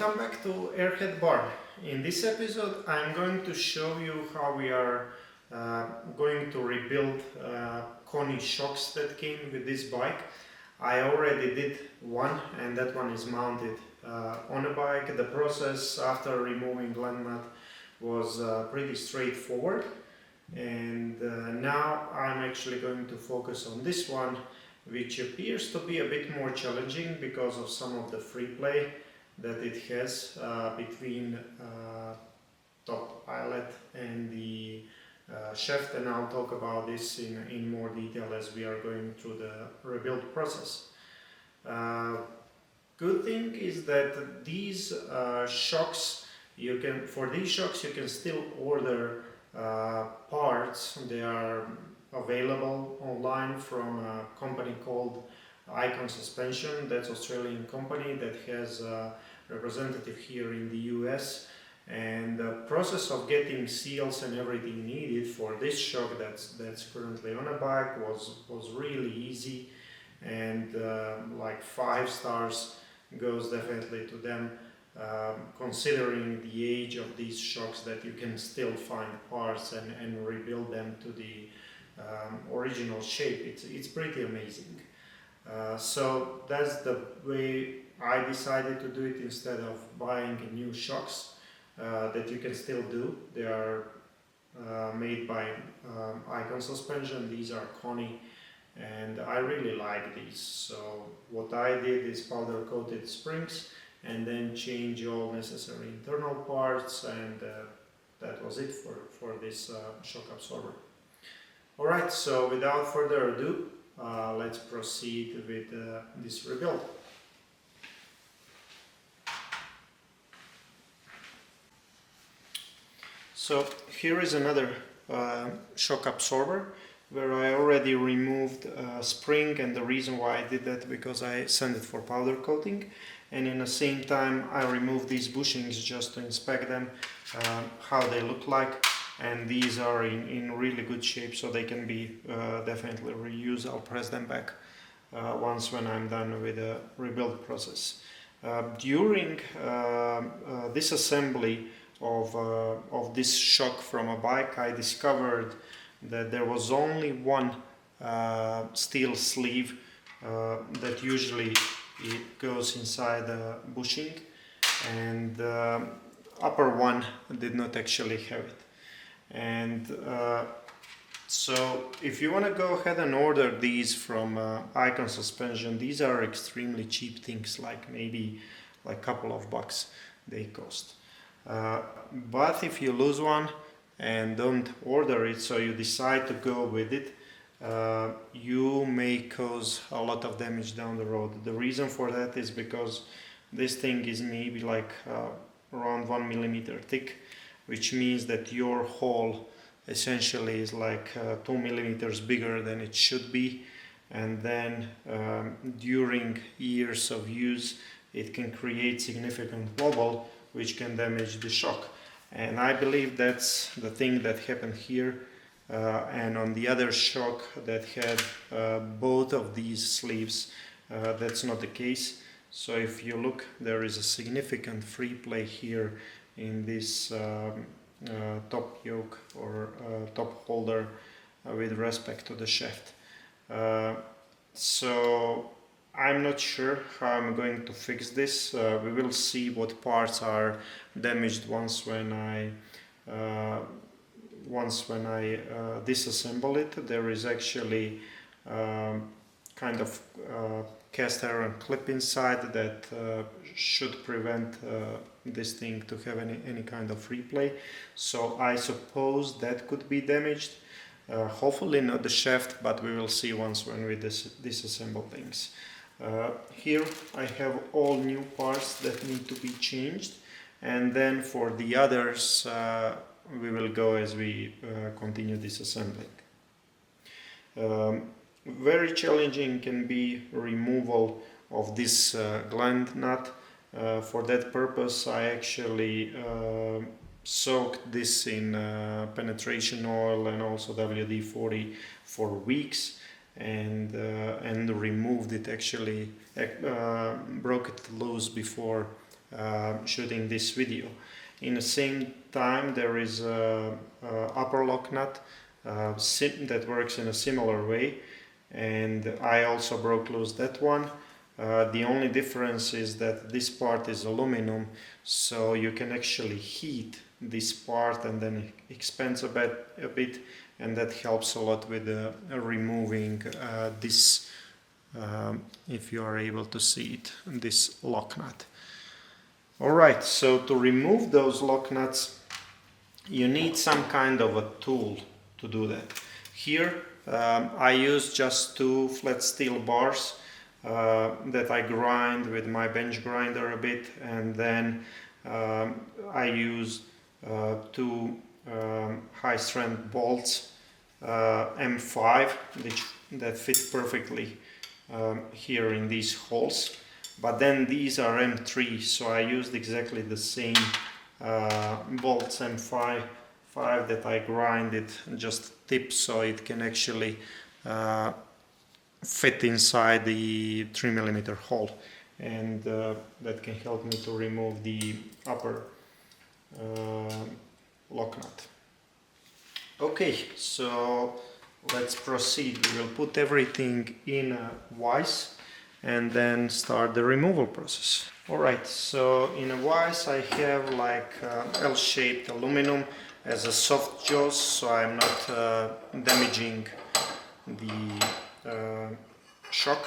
Welcome back to Airhead bar. In this episode I'm going to show you how we are going to rebuild Koni shocks that came with this bike. I already did one and that one is mounted on a bike. The process after removing Gland Nut was pretty straightforward, and now I'm actually going to focus on this one, which appears to be a bit more challenging because of some of the free play that it has between top eyelet and the shaft, and I'll talk about this in more detail as we are going through the rebuild process. Good thing is that these shocks, for these shocks you can still order parts. They are available online from a company called Icon Suspension. That's an Australian company that has a representative here in the US, and the process of getting seals and everything needed for this shock that's currently on a bike was really easy, and like 5 stars goes definitely to them, considering the age of these shocks, that you can still find parts and rebuild them to the original shape. It's pretty amazing. So that's the way I decided to do it, instead of buying new shocks that you can still do. They are made by Icon Suspension. These are Koni, and I really like these. So what I did is powder coated springs and then change all necessary internal parts, and that was it for this shock absorber. Alright, so without further ado, let's proceed with this rebuild. So here is another shock absorber where I already removed a spring, and the reason why I did that because I sent it for powder coating, and in the same time I removed these bushings just to inspect them, how they look like. And these are in really good shape, so they can be definitely reused. I'll press them back once when I'm done with the rebuild process. During disassembly of this shock from a bike, I discovered that there was only one steel sleeve that usually it goes inside the bushing, and the upper one did not actually have it. And so if you want to go ahead and order these from Icon Suspension, these are extremely cheap things, like maybe like a couple of bucks they cost. But if you lose one and don't order it, so you decide to go with it, you may cause a lot of damage down the road. The reason for that is because this thing is maybe like around 1 millimeter thick, which means that your hole essentially is like 2 millimeters bigger than it should be, and then during years of use it can create significant wobble, which can damage the shock. And I believe that's the thing that happened here, and on the other shock that had both of these sleeves, that's not the case. So if you look, there is a significant free play here in this top yoke or top holder with respect to the shaft. So I'm not sure how I'm going to fix this. We will see what parts are damaged once when I disassemble it. There is actually kind of cast iron clip inside that should prevent this thing to have any kind of free play. So I suppose that could be damaged. Hopefully not the shaft, but we will see once when we disassemble things. Here I have all new parts that need to be changed, and then for the others we will go as we continue disassembling. Very challenging can be removal of this gland nut. For that purpose I actually soaked this in penetration oil and also WD-40 for weeks, and removed it, actually broke it loose before shooting this video. In the same time, there is a upper lock nut that works in a similar way, and I also broke loose that one. The only difference is that this part is aluminum, so you can actually heat this part and then it expands a bit, and that helps a lot with removing this, if you are able to see it, this lock nut. Alright, so to remove those lock nuts you need some kind of a tool to do that. Here I use just 2 flat steel bars that I grind with my bench grinder a bit, and then I use 2 high strength bolts, M5, that fit perfectly here in these holes. But then these are M3, so I used exactly the same bolts M5 that I grinded just tips so it can actually fit inside the 3mm hole, and that can help me to remove the upper lock nut. Okay, so let's proceed. We will put everything in a vise and then start the removal process. Alright, so in a vise I have like L-shaped aluminum as a soft jaws, so I'm not damaging the shock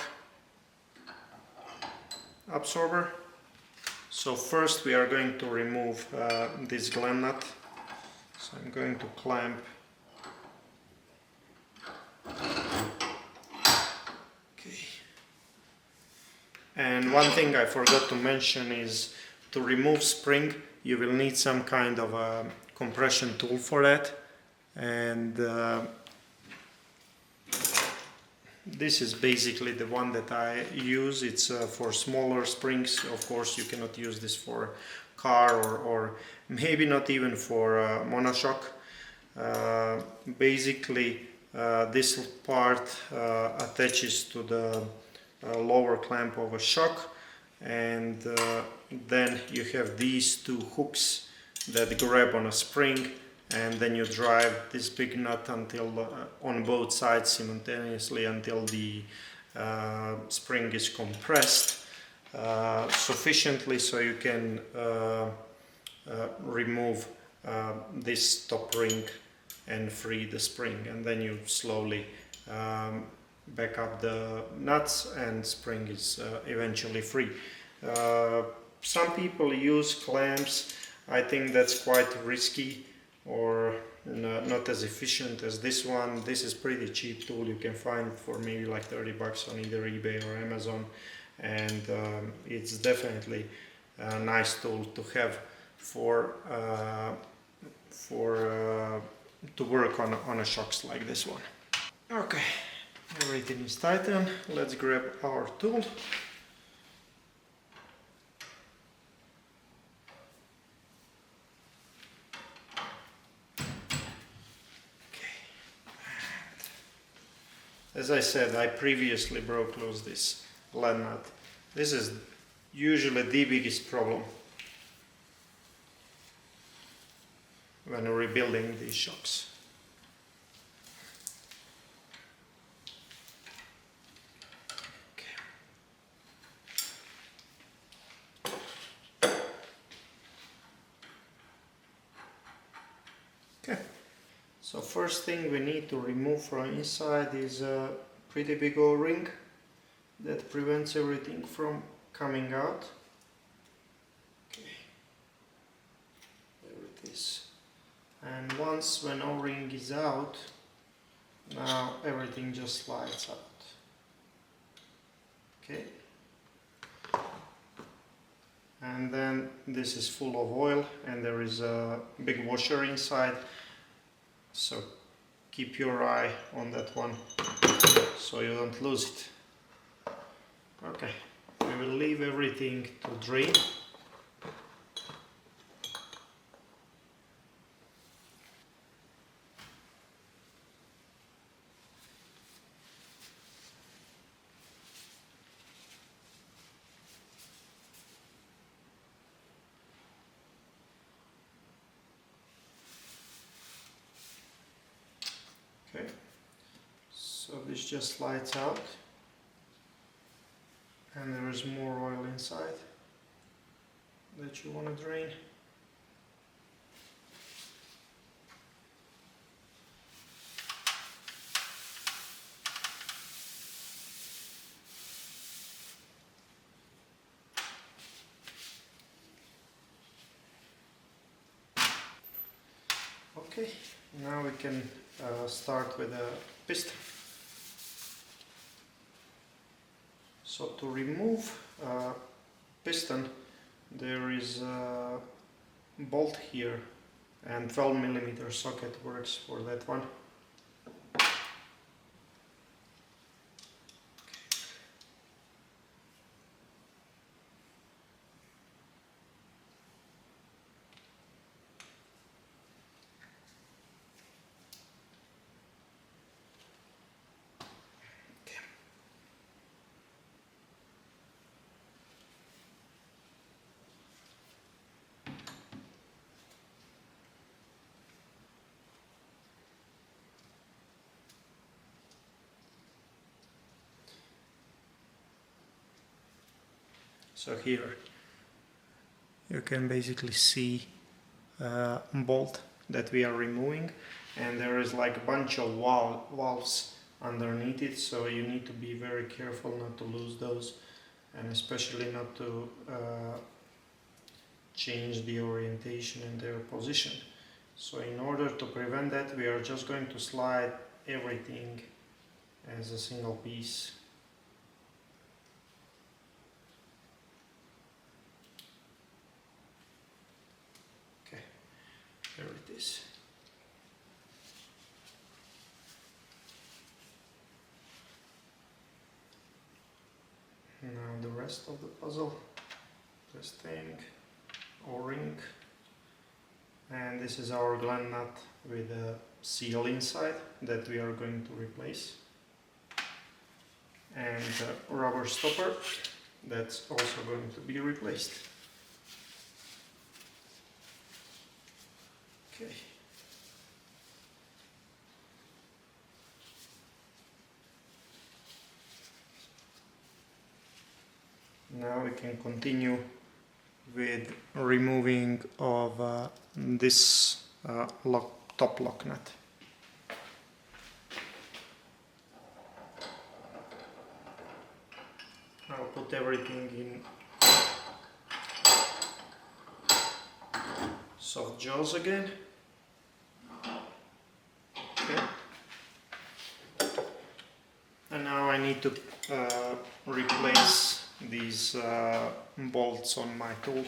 absorber. So first we are going to remove this gland nut. So I'm going to clamp And one thing I forgot to mention is to remove spring you will need some kind of a compression tool for that, and this is basically the one that I use. It's for smaller springs. Of course you cannot use this for car or maybe not even for monoshock. Basically this part attaches to the lower clamp of a shock, and then you have these 2 hooks that grab on a spring, and then you drive this big nut until on both sides simultaneously until the spring is compressed sufficiently so you can remove this top ring and free the spring, and then you slowly back up the nuts and spring is eventually free. Some people use clamps. I think that's quite risky or not as efficient as this one. This is pretty cheap tool. You can find it for maybe like 30 bucks on either eBay or Amazon, and it's definitely a nice tool to have to work on a shocks like this one. Okay, everything is tightened. Let's grab our tool. As I said, I previously broke loose this gland nut. This is usually the biggest problem when rebuilding these shocks. Okay. So first thing we need to remove from inside is a pretty big O-ring that prevents everything from coming out. Okay, there it is. And once when O-ring is out, now everything just slides out. Okay. And then this is full of oil and there is a big washer inside. So keep your eye on that one so you don't lose it. Okay, we will leave everything to drain. this just slides out, and there is more oil inside that you want to drain. Okay, now we can start with a piston. So to remove piston, there is a bolt here, and 12mm socket works for that one. So here you can basically see a bolt that we are removing, and there is like a bunch of valves underneath it, so you need to be very careful not to lose those, and especially not to change the orientation and their position. So in order to prevent that, we are just going to slide everything as a single piece. There it is. Now the rest of the puzzle, this thing, O-ring, and this is our Gland Nut with a seal inside that we are going to replace, and a rubber stopper that's also going to be replaced. Okay. Now we can continue with removing of this top lock nut. I'll put everything in soft jaws again. Okay. And now I need to replace these bolts on my tool.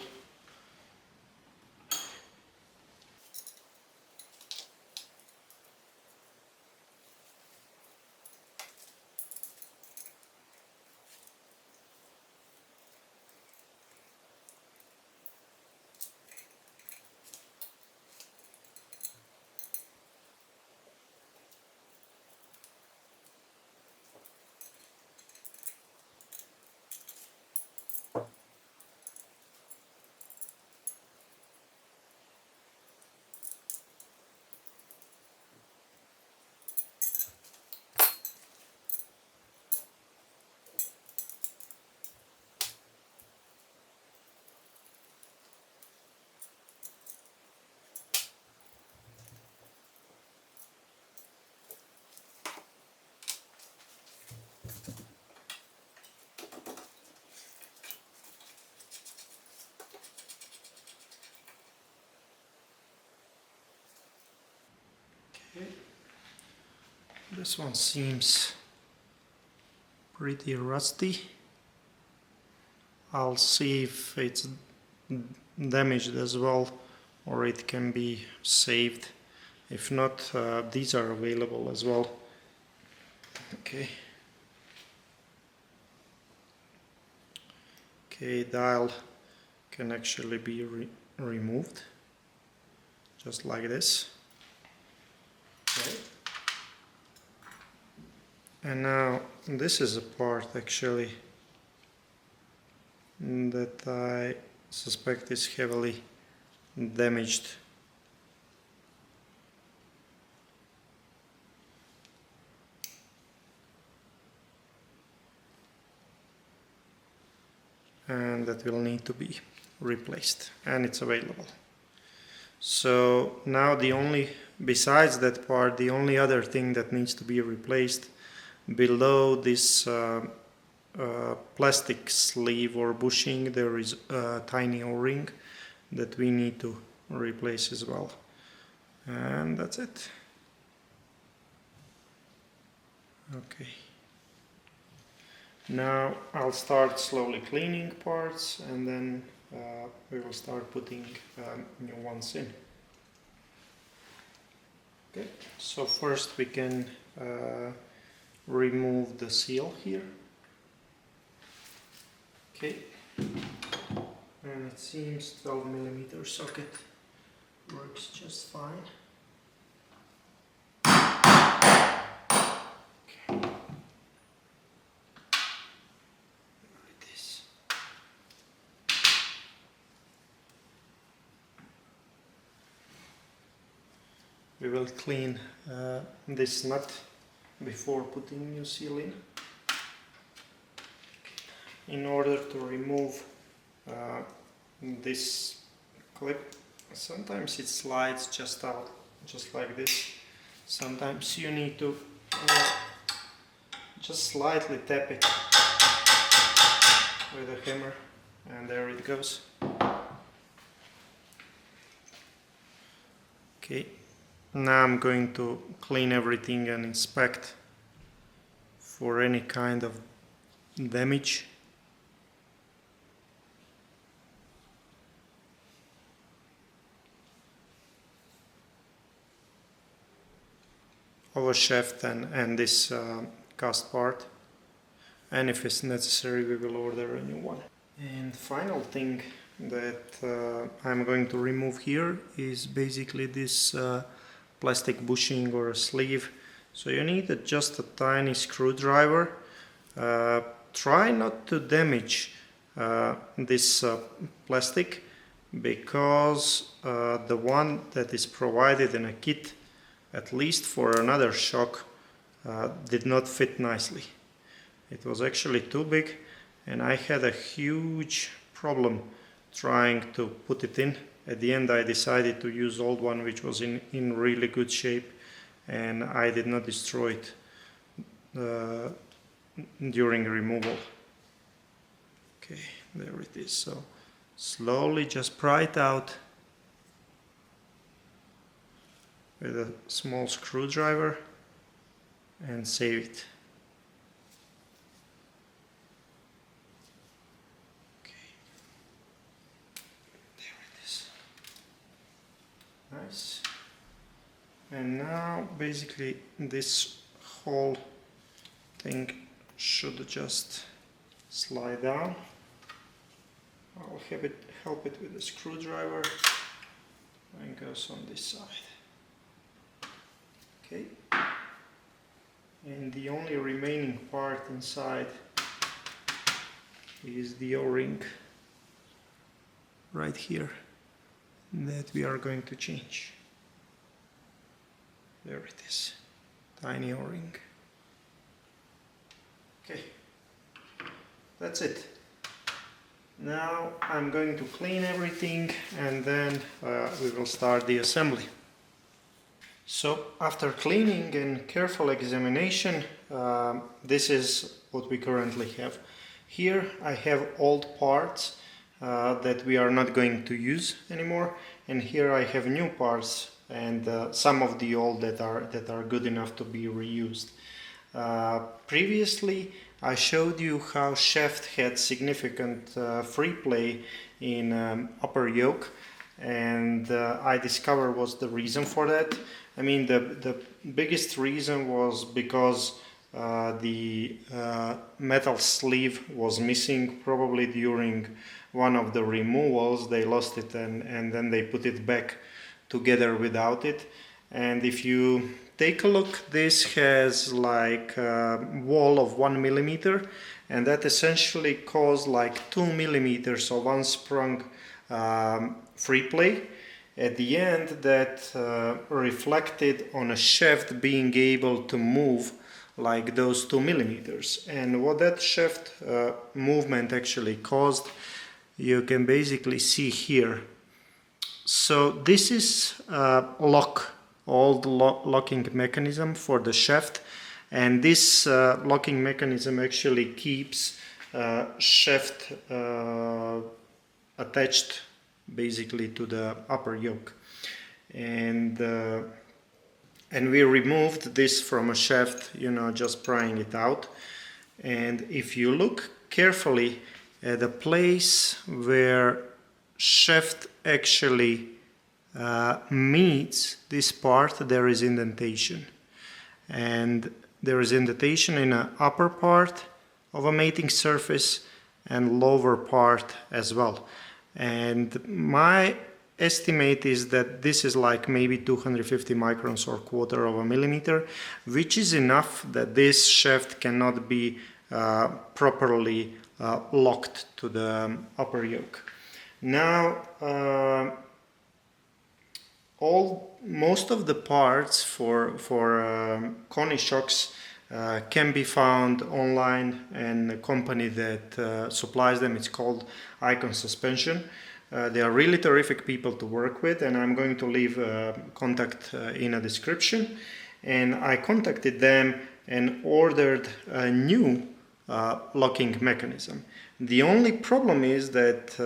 Okay. This one seems pretty rusty. I'll see if it's damaged as well, or it can be saved. If not, these are available as well. Okay. Okay, dial can actually be removed, just like this. Okay. And now this is a part actually that I suspect is heavily damaged. and that will need to be replaced, and it's available. So now besides that part, the only other thing that needs to be replaced below this plastic sleeve or bushing, there is a tiny O-ring that we need to replace as well. And that's it. Okay. Now I'll start slowly cleaning parts, and then we will start putting new ones in. Okay, so first we can remove the seal here. Okay, and it seems 12mm socket works just fine. Okay. Like this. We will clean this nut before putting new seal in order to remove this clip. Sometimes it slides just out, just like this. Sometimes you need to just slightly tap it with a hammer, and there it goes. Okay, now I'm going to clean everything and inspect for any kind of damage. Of a shaft and this cast part, and if it's necessary we will order a new one. And final thing that I'm going to remove here is basically this plastic bushing or a sleeve. So you need just a tiny screwdriver. Try not to damage this plastic, because the one that is provided in a kit, at least for another shock, did not fit nicely. It was actually too big, and I had a huge problem trying to put it in. At the end I decided to use old one, which was in really good shape, and I did not destroy it during removal. Okay, there it is. So slowly just pry it out with a small screwdriver and save it. Okay, there it is. Nice. And now basically this whole thing should just slide down. I'll help it with a screwdriver, and goes on this side. Okay, and the only remaining part inside is the O-ring right here that we are going to change. There it is, tiny O-ring. Okay, that's it. Now I'm going to clean everything, and then we will start the assembly. So after cleaning and careful examination, this is what we currently have. Here I have old parts that we are not going to use anymore, and here I have new parts and some of the old that are good enough to be reused. Previously I showed you how shaft had significant free play in upper yoke, and I discovered what's the reason for that. I mean, the biggest reason was because the metal sleeve was missing. Probably during one of the removals they lost it, and then they put it back together without it. And if you take a look, this has like a wall of 1 millimeter, and that essentially caused like 2 millimeters of unsprung free play at the end that reflected on a shaft being able to move like those 2 millimeters. And what that shaft movement actually caused, you can basically see here. So this is old locking mechanism for the shaft, and this locking mechanism actually keeps shaft attached basically to the upper yoke. And we removed this from a shaft, you know, just prying it out. And if you look carefully at the place where shaft actually meets this part, there is indentation. And there is indentation in the upper part of a mating surface and lower part as well. And my estimate is that this is like maybe 250 microns or quarter of a millimeter, which is enough that this shaft cannot be properly locked to the upper yoke. Now, most of the parts for Koni shocks can be found online, and a company that supplies them, it's called Icon Suspension. They are really terrific people to work with, and I'm going to leave contact in a description. And I contacted them and ordered a new locking mechanism. The only problem is that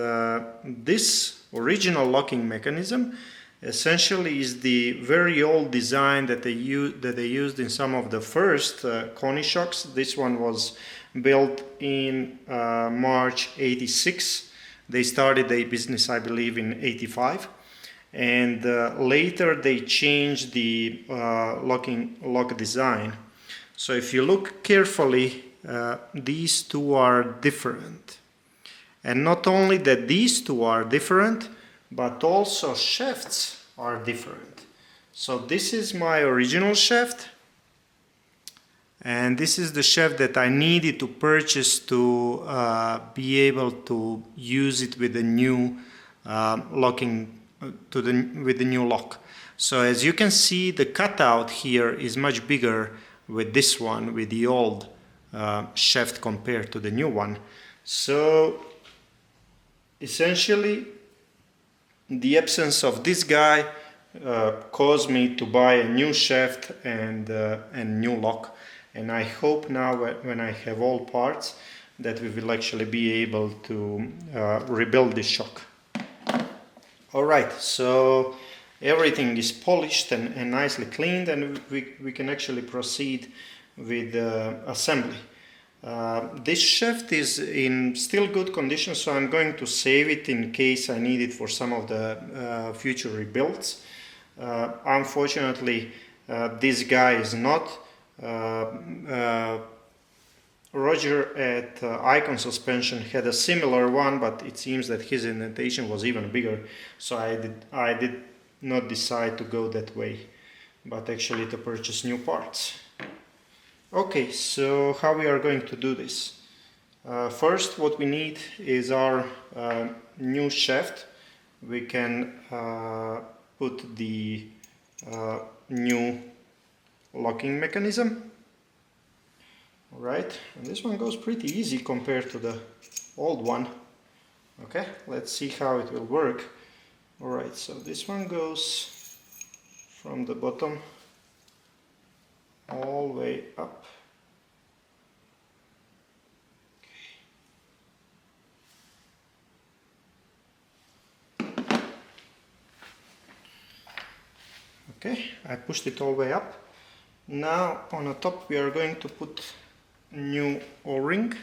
this original locking mechanism essentially is the very old design that they used in some of the first Koni shocks. This one was built in March '86. They started their business, I believe, in '85, and later they changed the lock design. So if you look carefully, these two are different. And not only that these two are different, but also shafts are different. So this is my original shaft, and this is the shaft that I needed to purchase to be able to use it with the new with the new lock. So as you can see, the cutout here is much bigger with this one, with the old shaft compared to the new one. So essentially, the absence of this guy caused me to buy a new shaft and new lock. And I hope now, when I have all parts, that we will actually be able to rebuild this shock. Alright, so everything is polished and nicely cleaned, and we can actually proceed with assembly. This shaft is in still good condition, so I'm going to save it in case I need it for some of the future rebuilds. Unfortunately, this guy is not. Roger at Icon Suspension had a similar one, but it seems that his indentation was even bigger, so I did not decide to go that way, but actually to purchase new parts. Okay, so how we are going to do this? First, what we need is our new shaft. We can put the new locking mechanism. Alright, and this one goes pretty easy compared to the old one. Okay, let's see how it will work. Alright, so this one goes from the bottom all the way up. Okay, I pushed it all the way up. Now on the top we are going to put new O-ring.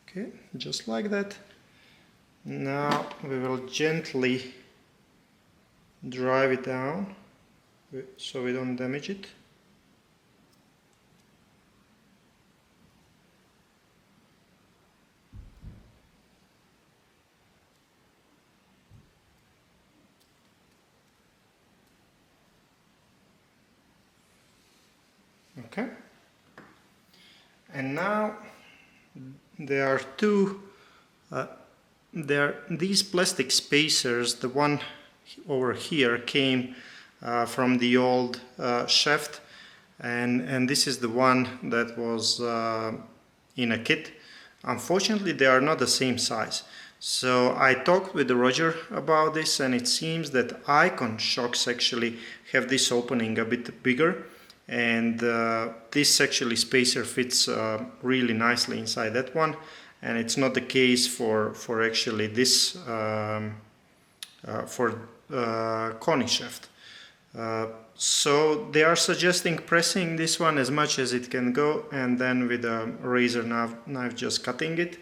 Okay, just like that. Now we will gently drive it down so we don't damage it. Okay, and now there are these plastic spacers. The one over here came from the old shaft. and this is the one that was in a kit. Unfortunately, they are not the same size. So I talked with Roger about this, and it seems that Icon shocks actually have this opening a bit bigger, and this actually spacer fits really nicely inside that one, and it's not the case for actually this Koni shaft. So they are suggesting pressing this one as much as it can go, and then with a razor knife just cutting it.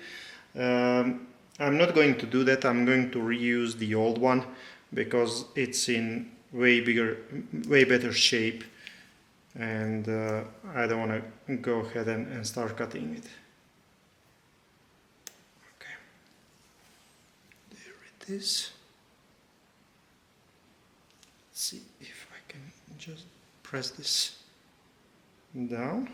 I'm not going to do that. I'm going to reuse the old one because it's in way better shape, and I don't want to go ahead and start cutting it. Okay, there it is. Let's see if I can just press this down.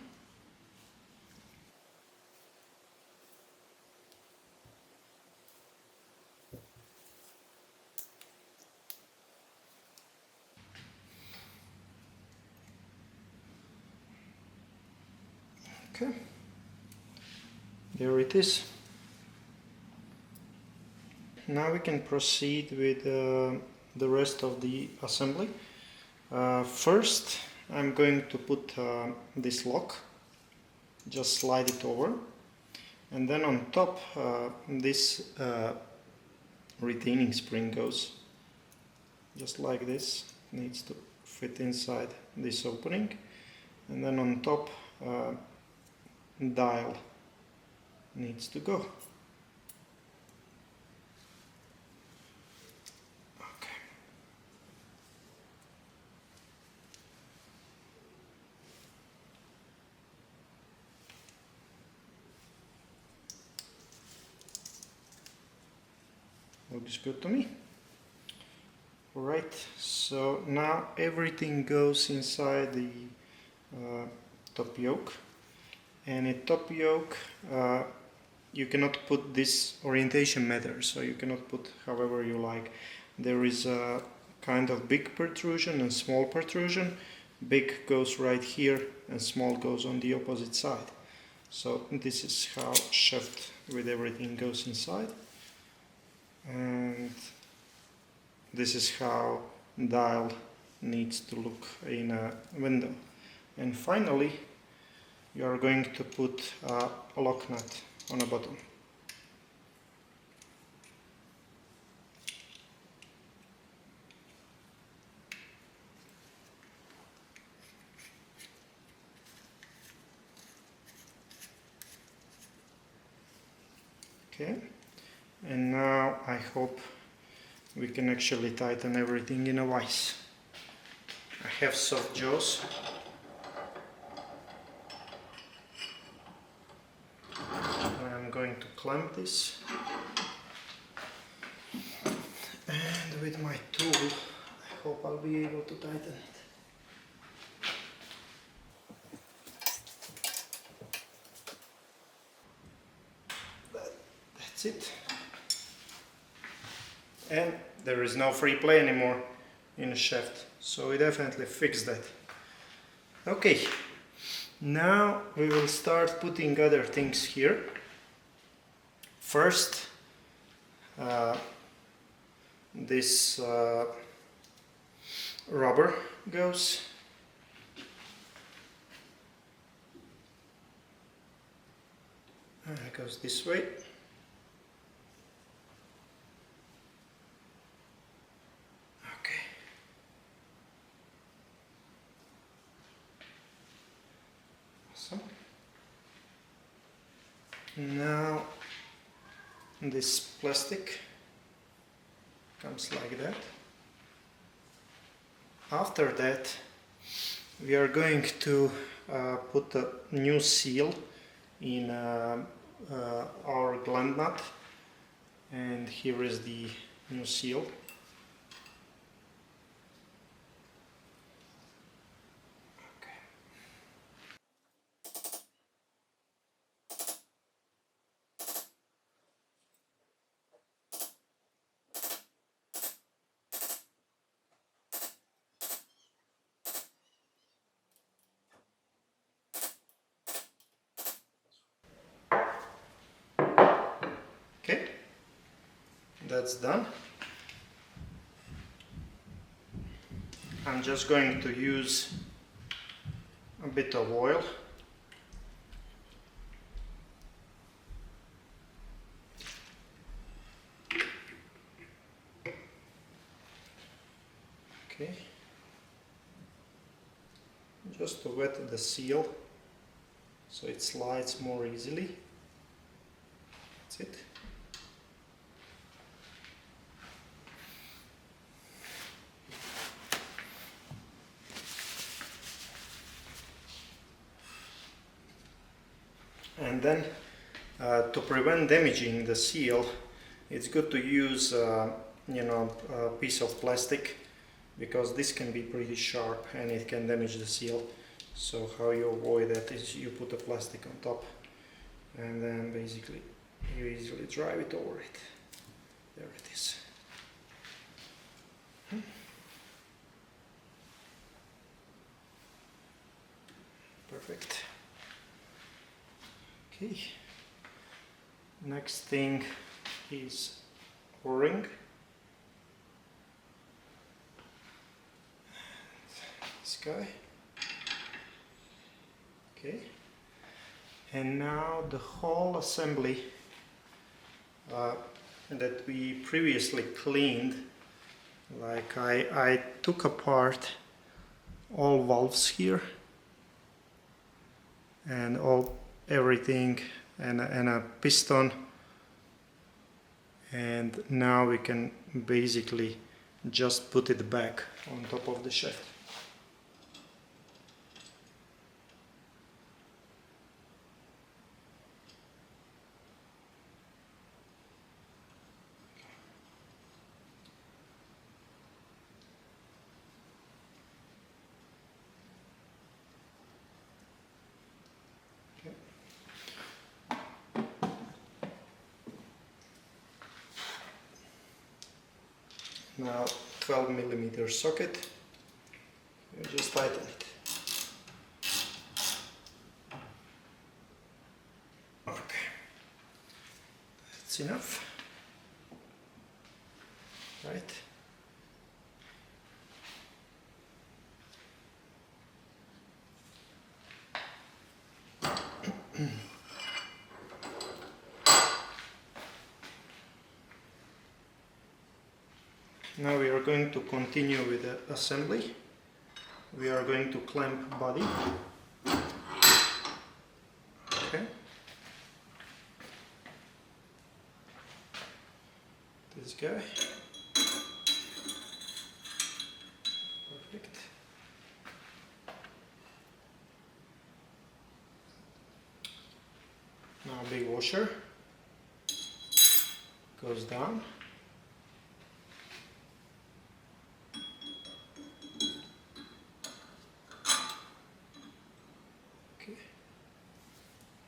Okay, there it is. Now we can proceed with the rest of the assembly. First, I'm going to put this lock, just slide it over, and then on top this retaining spring goes just like this, needs to fit inside this opening, and then on top dial needs to go. Okay. Looks good to me. Right, so now everything goes inside the top yoke, and in top yoke you cannot put this orientation matter, so you cannot put however you like. There is a kind of big protrusion and small protrusion. Big goes right here and small goes on the opposite side. So this is how shaft with everything goes inside, and this is how dial needs to look in a window. And finally, you are going to put a lock nut on the bottom. Okay, and now I hope we can actually tighten everything in a vise. I have soft jaws. I'm going to clamp this, and with my tool I hope I'll be able to tighten it. That's it. And there is no free play anymore in the shaft, so we definitely fixed that. Okay, now we will start putting other things here. First, this rubber goes. It goes this way. Okay. Awesome. Now this plastic comes like that. After that, we are going to put a new seal in our Gland Nut, and here is the new seal. that's done. I'm just going to use a bit of oil. Okay. Just to wet the seal so it slides more easily. That's it. And then to prevent damaging the seal, it's good to use a piece of plastic, because this can be pretty sharp and it can damage the seal. So how you avoid that is you put the plastic on top and then basically you easily drive it over it. There it is. Perfect. Okay. Next thing is O-ring. This guy. Okay. And now the whole assembly that we previously cleaned, like I took apart all valves here and everything and a piston, and now we can basically just put it back on top of the shaft. Now 12mm socket, you just tighten it. Okay, that's enough, right? Now we are going to continue with the assembly. We are going to clamp body. Okay. This guy. Perfect. Now big washer goes down.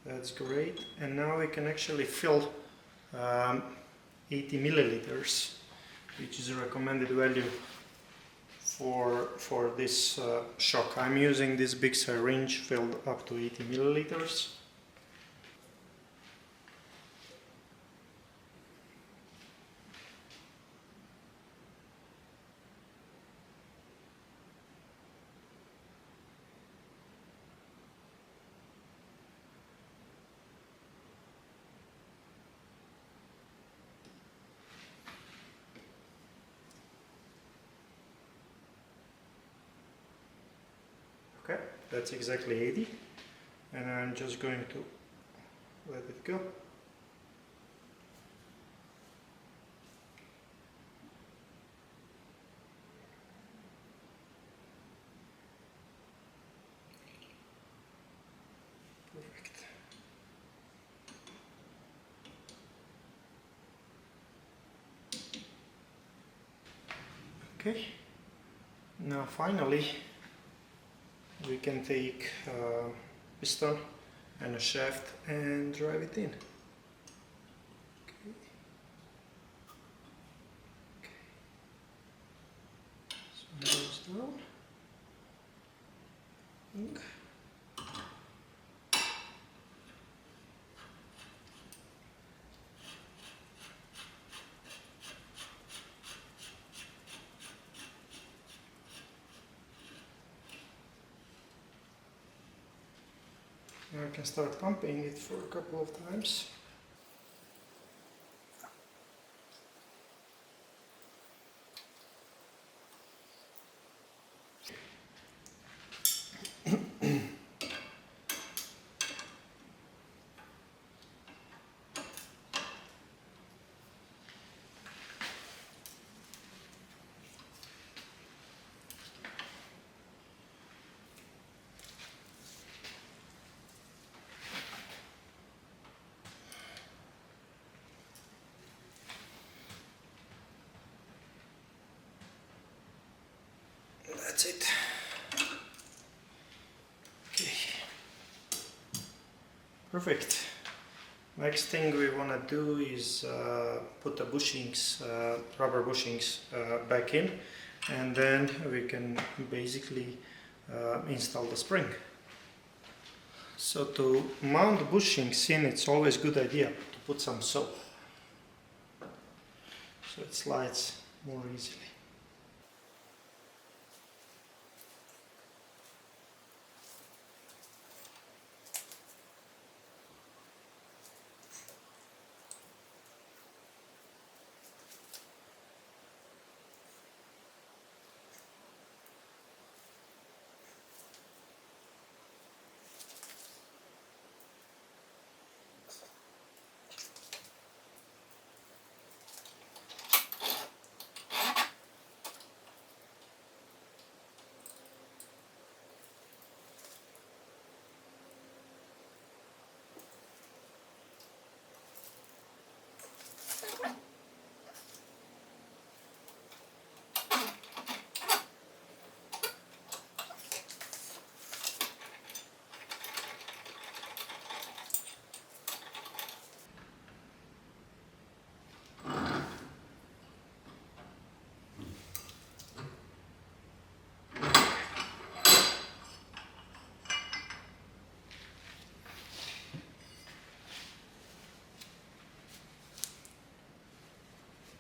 That's great, and now we can actually fill 80 milliliters, which is a recommended value for this shock. I'm using this big syringe filled up to 80 milliliters. Okay, that's exactly 80, and I'm just going to let it go. Perfect. Okay, now finally we can take a piston and a shaft and drive it in. Okay. Okay. So it goes down. Now I can start pumping it for a couple of times. That's it. Okay. Perfect. Next thing we want to do is put the bushings, rubber bushings back in, and then we can basically install the spring. So to mount the bushings in, it's always a good idea to put some soap, so it slides more easily.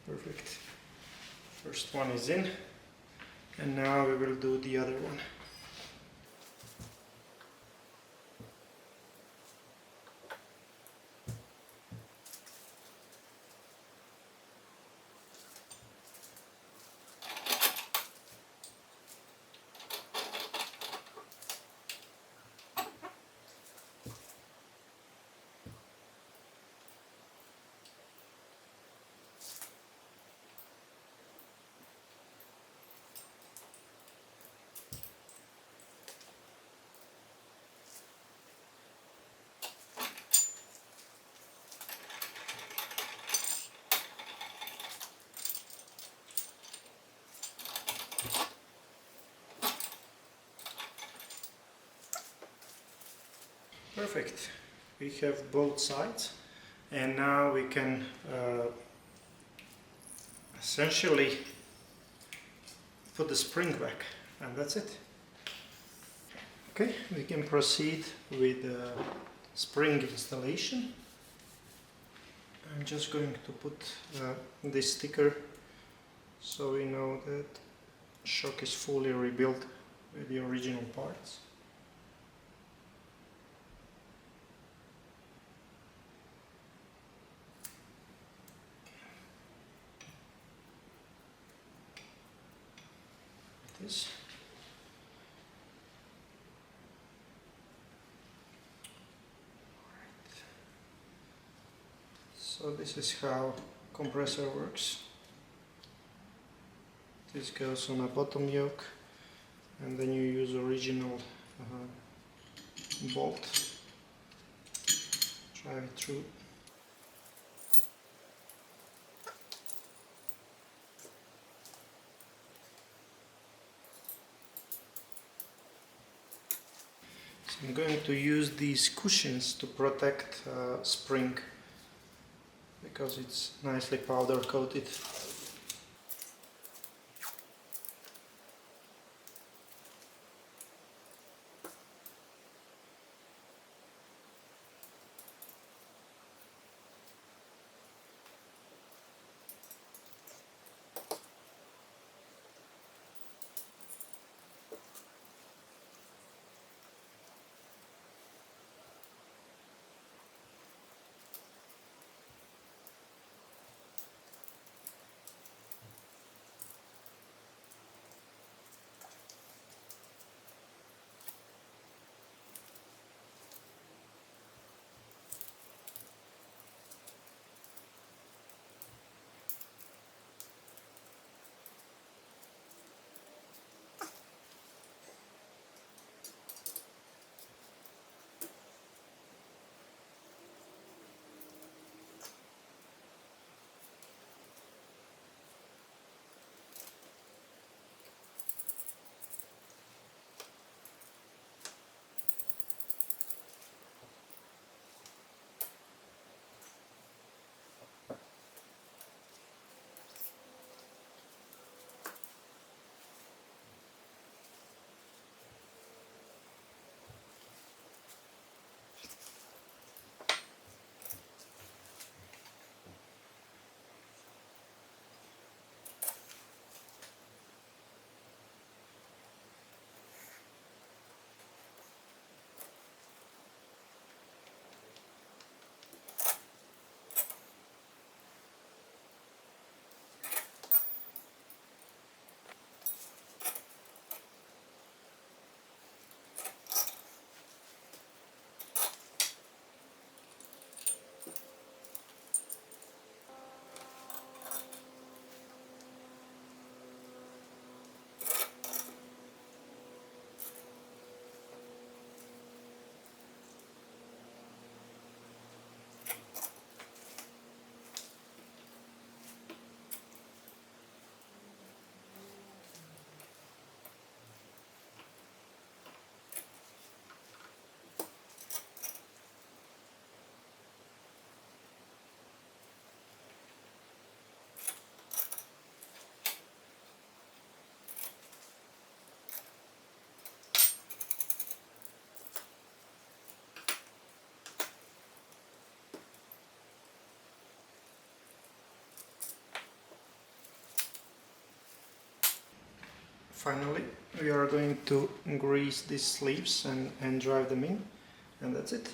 Perfect. First one is in, and now we will do the other one. Perfect. We have both sides, and now we can essentially put the spring back, and that's it. Okay, we can proceed with the spring installation. I'm just going to put this sticker so we know that shock is fully rebuilt with the original parts. This. So this is how compressor works. This goes on a bottom yoke, and then you use original bolt, drive it through. So I'm going to use these cushions to protect spring, because it's nicely powder coated. Finally, we are going to grease these sleeves and drive them in, and that's it.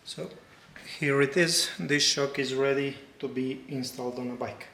So here it is, this shock is ready to be installed on a bike.